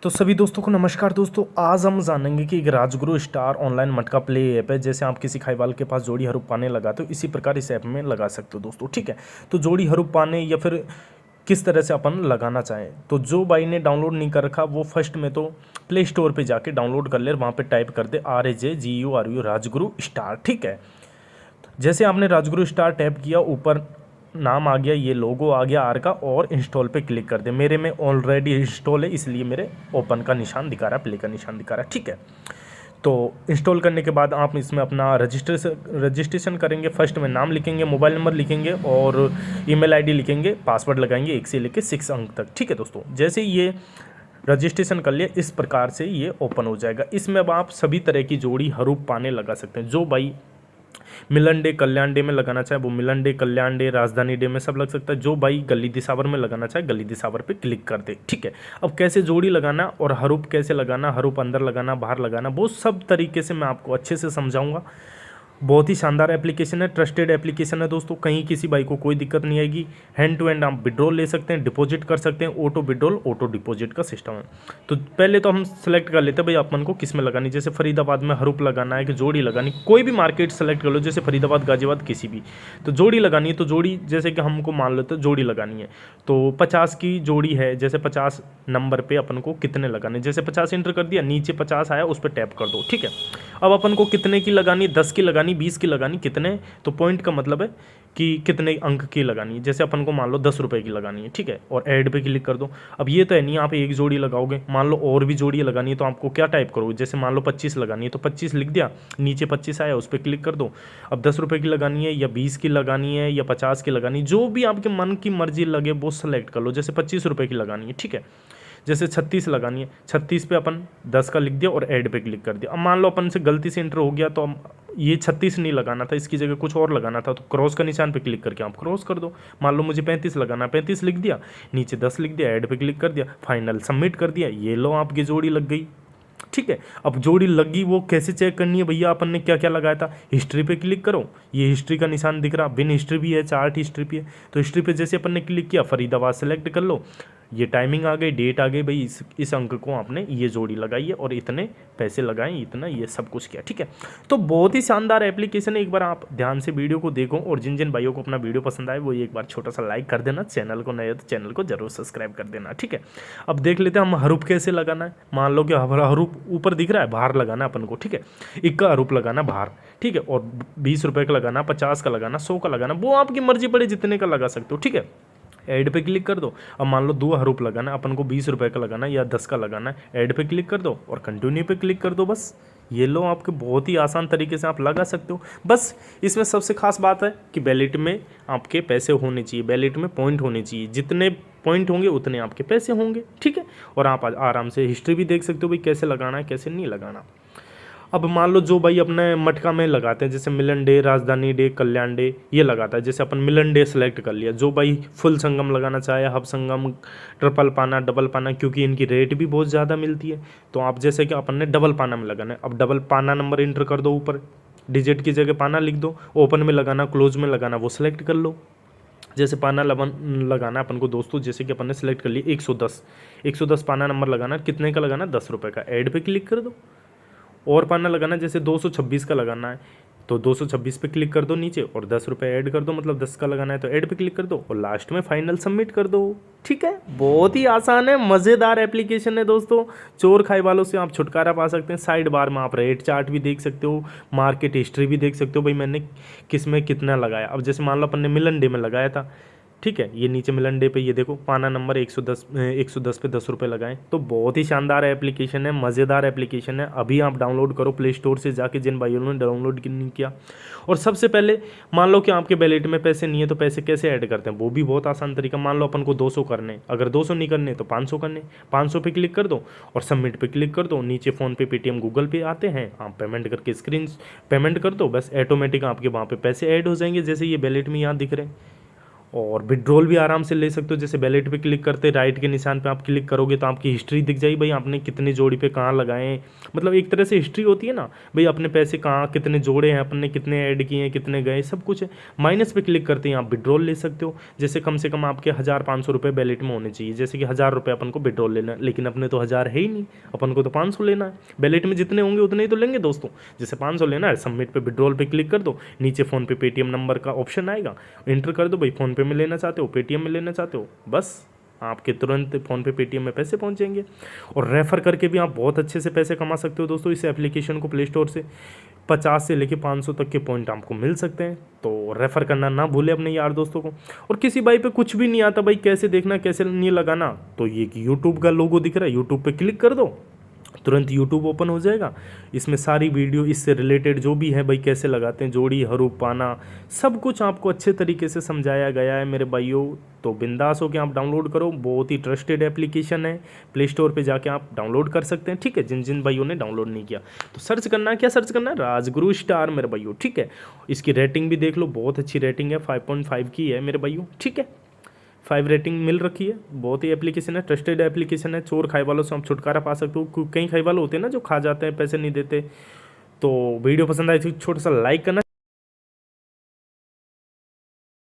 तो सभी दोस्तों को नमस्कार दोस्तों। आज हम जानेंगे कि एक राजगुरु स्टार ऑनलाइन मटका प्ले ऐप है। जैसे आप किसी खाईवाल के पास जोड़ी हरूप पाने लगाते हो, इसी प्रकार इस ऐप में लगा सकते हो दोस्तों। ठीक है, तो जोड़ी हरूप पाने या फिर किस तरह से अपन लगाना चाहें, तो जो भाई ने डाउनलोड नहीं कर रखा वो फर्स्ट में तो प्ले स्टोर पे जाके डाउनलोड कर ले, वहाँ पे टाइप कर दे RAJGURU राजगुरु स्टार। ठीक है, जैसे आपने राजगुरु स्टार टैप किया, ऊपर नाम आ गया, ये लोगो आ गया आर का, और इंस्टॉल पे क्लिक कर दे। मेरे में ऑलरेडी इंस्टॉल है, इसलिए मेरे ओपन का निशान दिखा रहा है, प्ले का निशान दिखा रहा है। ठीक है, तो इंस्टॉल करने के बाद आप इसमें अपना रजिस्ट्रेशन करेंगे। फर्स्ट में नाम लिखेंगे, मोबाइल नंबर लिखेंगे और ईमेल आईडी लिखेंगे, पासवर्ड लगाएंगे 1 से लेकर 6 अंक तक। ठीक है दोस्तों, जैसे ये रजिस्ट्रेशन कर लिया, इस प्रकार से ये ओपन हो जाएगा। इसमें अब आप सभी तरह की जोड़ी हरूप पाने लगा सकते हैं। जो भाई मिलन डे कल्याण डे में लगाना चाहे वो मिलन डे कल्याण डे राजधानी डे में सब लग सकता है। जो भाई गली दिसावर में लगाना चाहे गली दिसावर पे क्लिक कर दे। ठीक है, अब कैसे जोड़ी लगाना और हरूप कैसे लगाना, हरूप अंदर लगाना बाहर लगाना, वो सब तरीके से मैं आपको अच्छे से समझाऊंगा। बहुत ही शानदार एप्लीकेशन है, ट्रस्टेड एप्लीकेशन है दोस्तों। कहीं किसी भाई को कोई दिक्कत नहीं आएगी। हैंड टू हैंड आप विड्रॉल ले सकते हैं, डिपॉजिट कर सकते हैं, ऑटो विड्रॉल ऑटो डिपॉजिट का सिस्टम है। तो पहले तो हम सेलेक्ट कर लेते हैं भाई अपन को किस में लगानी। जैसे फरीदाबाद में हरूप लगाना है कि जोड़ी लगानी, कोई भी मार्केट सेलेक्ट कर लो, जैसे फरीदाबाद गाजियाबाद किसी भी, तो जोड़ी लगानी है। तो जोड़ी जैसे कि हमको मान लेते जोड़ी लगानी है, तो 50 की जोड़ी है, जैसे 50 नंबर पे अपन को कितने लगाने, जैसे 50 एंटर कर दिया, नीचे 50 आया उस पर टैप कर दो। ठीक है, अब अपन को कितने की लगानी, 10 की लगानी, 20 की लगानी, कितने, तो पॉइंट का मतलब है कि कितने अंक की लगानी है। जैसे अपन को मान लो 10 रुपये की लगानी है। ठीक है, और ऐड पे क्लिक कर दो। अब ये तो है नहीं आप एक जोड़ी लगाओगे, मान लो और भी जोड़ी लगानी है, तो आपको क्या टाइप करोगे। जैसे मान लो 25 लगानी है, तो 25 लिख दिया, नीचे 25 आया उस पर क्लिक कर दो। अब 10 रुपये की लगानी है या 20 की लगानी है या 50 की लगानी, जो भी आपके मन की मर्जी लगे वो सेलेक्ट कर लो। जैसे 25 रुपये की लगानी है। ठीक है, जैसे 36 लगानी है, 36 पे अपन 10 का लिख दिया और ऐड पे क्लिक कर दिया। अब मान लो अपन से गलती से एंटर हो गया, तो ये 36 नहीं लगाना था, इसकी जगह कुछ और लगाना था, तो क्रॉस का निशान पे क्लिक करके आप क्रॉस कर दो। मान लो मुझे 35 लगाना, 35 लिख दिया, नीचे 10 लिख दिया, ऐड पे क्लिक कर दिया, फाइनल सबमिट कर दिया, ये लो आपकी जोड़ी लग गई। ठीक है, अब जोड़ी लगी वो कैसे चेक करनी है भैया, अपन ने क्या क्या लगाया था। हिस्ट्री पे क्लिक करो, ये हिस्ट्री का निशान दिख रहा, बिन हिस्ट्री भी है, चार्ट हिस्ट्री भी है। तो हिस्ट्री पे जैसे अपन ने क्लिक किया, फरीदाबाद सेलेक्ट कर लो, ये टाइमिंग आ गई, डेट आ गई, भाई इस अंक को आपने ये जोड़ी लगाई है और इतने पैसे लगाए, इतना ये सब कुछ किया। ठीक है, तो बहुत ही शानदार एप्लीकेशन है। एक बार आप ध्यान से वीडियो को देखो, और जिन जिन भाइयों को अपना वीडियो पसंद आए वो एक बार छोटा सा लाइक कर देना, चैनल को नए हो तो चैनल को जरूर सब्सक्राइब कर देना। ठीक है, अब देख लेते हैं हम हरूप कैसे लगाना है। मान लो कि हरूप ऊपर दिख रहा है, बाहर लगाना है अपन को। ठीक है, 1 का हरूप लगाना बाहर। ठीक है, और 20 रुपये का लगाना, 50 का लगाना, 100 का लगाना, वो आपकी मर्जी पड़े, जितने का लगा सकते हो। ठीक है, ऐड पे क्लिक कर दो। अब मान लो 2 हरूप लगाना है अपन को, 20 रुपये का लगाना है या 10 का लगाना है, ऐड पे क्लिक कर दो और कंटिन्यू पे क्लिक कर दो। बस ये लो आपके बहुत ही आसान तरीके से आप लगा सकते हो। बस इसमें सबसे खास बात है कि वैलेट में आपके पैसे होने चाहिए, वैलेट में पॉइंट होने चाहिए, जितने पॉइंट होंगे उतने आपके पैसे होंगे। ठीक है, और आप आराम से हिस्ट्री भी देख सकते हो भाई कैसे लगाना है कैसे नहीं लगाना। अब मान लो जो भाई अपने मटका में लगाते हैं, जैसे मिलन डे राजधानी डे कल्याण डे ये लगाता है, जैसे अपन मिलन डे सेलेक्ट कर लिया। जो भाई फुल संगम लगाना चाहे, हाफ संगम, ट्रिपल पाना, डबल पाना, क्योंकि इनकी रेट भी बहुत ज़्यादा मिलती है, तो आप जैसे कि अपन ने डबल पाना में लगाना है। अब डबल पाना नंबर इंटर कर दो, ऊपर डिजिट की जगह पाना लिख दो, ओपन में लगाना क्लोज में लगाना वो सेलेक्ट कर लो। जैसे पाना लगाना अपन को दोस्तों, जैसे कि अपन ने सेलेक्ट कर लिया 110 पाना नंबर लगाना, कितने का लगाना, 10 रुपये का, ऐड पे क्लिक कर दो। और पाना लगाना, जैसे 226 का लगाना है तो 226 पे क्लिक कर दो नीचे, और 10 रुपये ऐड कर दो, मतलब 10 का लगाना है तो ऐड पे क्लिक कर दो, और लास्ट में फाइनल सबमिट कर दो। ठीक है, बहुत ही आसान है, मज़ेदार एप्लीकेशन है दोस्तों। चोर खाई वालों से आप छुटकारा पा सकते हैं। साइड बार में आप रेट चार्ट भी देख सकते हो, मार्केट हिस्ट्री भी देख सकते हो, भाई मैंने किस में कितना लगाया। अब जैसे मान लो अपन ने मिलन डे में लगाया था, ठीक है, ये नीचे मिलन डे पे ये देखो पाना नंबर 110 पे 10 रुपये लगाएं। तो बहुत ही शानदार एप्लीकेशन है, मज़ेदार एप्लीकेशन है। अभी आप डाउनलोड करो प्ले स्टोर से जाके, जिन भाइयों ने डाउनलोड नहीं किया। और सबसे पहले मान लो कि आपके वैलेट में पैसे नहीं है, तो पैसे कैसे ऐड करते हैं वो भी बहुत आसान तरीका। मान लो अपन को 200 करने, अगर 200 नहीं करने तो 500 करने, 500 पे क्लिक कर दो और सबमिट पे क्लिक कर दो। नीचे फ़ोनपे, पेटीएम, गूगल पे आते हैं, आप पेमेंट करके स्क्रीन पेमेंट कर दो, बस ऑटोमेटिक आपके वहाँ पे पैसे ऐड हो जाएंगे, जैसे ये वैलेट में यहाँ दिख रहे हैं। और विड्रॉल भी आराम से ले सकते हो। जैसे वैलेट पे क्लिक करते राइट के निशान पे आप क्लिक करोगे तो आपकी हिस्ट्री दिख जाएगी भाई, आपने कितने जोड़ी पे कहाँ लगाए, मतलब एक तरह से हिस्ट्री होती है ना भाई, अपने पैसे कहाँ कितने जोड़े हैं, अपने कितने ऐड किए हैं, कितने गए, सब कुछ है। माइनस पे क्लिक करते हैं आप विड्रॉल ले सकते हो। जैसे कम से कम आपके 1,500 रुपये वैलेट में होने चाहिए। जैसे कि 1,000 रुपये अपन को विड्रॉल लेना है, लेकिन अपने तो 1,000 है ही नहीं, अपन को तो 500 लेना है। वैलेट में जितने होंगे उतने ही तो लेंगे दोस्तों। जैसे 500 लेना है, सबमिट पे विड्रॉल पे क्लिक कर दो, नीचे फ़ोन पे पेटीएम नंबर का ऑप्शन आएगा, एंटर कर दो भाई, फ़ोन पे में लेना चाहते हो, पेटीएम में लेना चाहते हो, बस आपके तुरंत फ़ोन पे पेटीएम में पैसे पहुंचेंगे। और रेफ़र करके भी आप बहुत अच्छे से पैसे कमा सकते हो दोस्तों। इस एप्लीकेशन को प्ले स्टोर से 50 से लेके 500 तक के पॉइंट आपको मिल सकते हैं। तो रेफ़र करना ना भूले अपने यार दोस्तों को। और किसी भाई पे कुछ भी नहीं आता भाई, कैसे देखना कैसे नहीं लगाना, तो ये यूट्यूब का लोगो दिख रहा है, यूट्यूब पे क्लिक कर दो, तुरंत यूट्यूब ओपन हो जाएगा। इसमें सारी वीडियो इससे रिलेटेड जो भी है भाई, कैसे लगाते हैं जोड़ी, हरूफ पाना, सब कुछ आपको अच्छे तरीके से समझाया गया है मेरे भाइयों। तो बिंदास हो के आप डाउनलोड करो, बहुत ही ट्रस्टेड एप्लीकेशन है, प्ले स्टोर पे जाके आप डाउनलोड कर सकते हैं। ठीक है, जिन जिन भाइयों ने डाउनलोड नहीं किया तो सर्च करना है, क्या सर्च करना है, राजगुरु स्टार मेरे भाइयों। ठीक है, इसकी रेटिंग भी देख लो, बहुत अच्छी रेटिंग है, 5.5 की है मेरे भाइयों। ठीक है, 5 रेटिंग मिल रखी है, बहुत ही एप्लीकेशन है, ट्रस्टेड एप्लीकेशन है। चोर खाई वालों से आप छुटकारा पा सकते हो। कई खाई वाले होते हैं ना जो खा जाते हैं, पैसे नहीं देते। तो वीडियो पसंद आए तो छोटा सा लाइक करना।